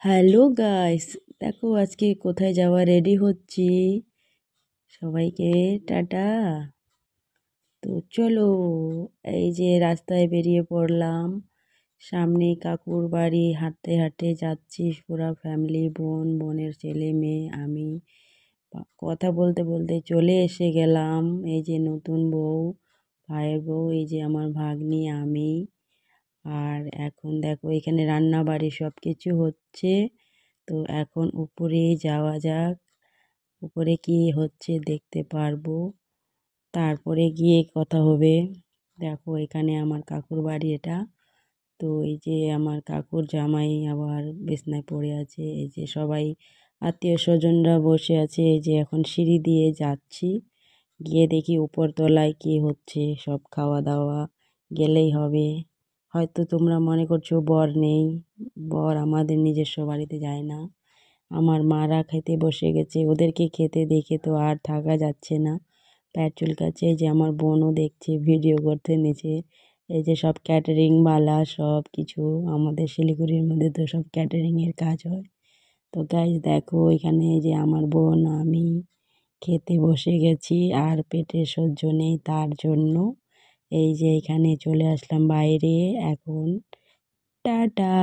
Hello guys, দেখো আজকে কোথায় যাওয়া রেডি হচ্ছি। সবাইকে টাটা। তো চলো, এই যে রাস্তায় বেরিয়ে পড়লাম। সামনে কাকুর বাড়ি, হাঁটতে হাঁটতে যাচ্ছি পুরা ফ্যামিলি, বোনের ছেলে মেয়ে, আমি। কথা বলতে বলতে চলে এসে গেলাম। এই যে নতুন বউ, ভাইয়ের বউ, এই যে আমার ভাগ্নি, আমি। আর এখন দেখো এখানে রান্না বাড়ি সব কিছু হচ্ছে। তো এখন উপরে যাওয়া যাক, উপরে কি হচ্ছে দেখতে পারবো, তারপরে গিয়ে কথা হবে। দেখো এখানে আমার কাকুর বাড়ি এটা। তো এই যে আমার কাকুর জামাই আবার বিছনায় পড়ে আছে, এই যে সবাই আত্মীয় স্বজনরা বসে আছে। এই যে এখন সিঁড়ি দিয়ে যাচ্ছি, গিয়ে দেখি উপরতলায় কি হচ্ছে, সব খাওয়া দাওয়া গেলেই হবে। হয়তো তোমরা মনে করছো বর নেই, বর আমাদের নিজস্ব বাড়িতে যায় না। আমার মারা খেতে বসে গেছে, ওদেরকে খেতে দেখে তো আর থাকা যাচ্ছে না, পেট চুলকাচ্ছে। এই যে আমার বোনও দেখছে, ভিডিও করতে নিচে। এই যে সব ক্যাটারিংওয়ালা সব কিছু, আমাদের শিলিগুড়ির মধ্যে তো সব ক্যাটারিংয়ের কাজ হয়। তো গাইজ দেখো এখানে এই যে আমার বোন, আমি খেতে বসে গেছি, আর পেটে সহ্য নেই তার জন্য এই যে এখানে চলে আসলাম বাইরে। এখন টাটা।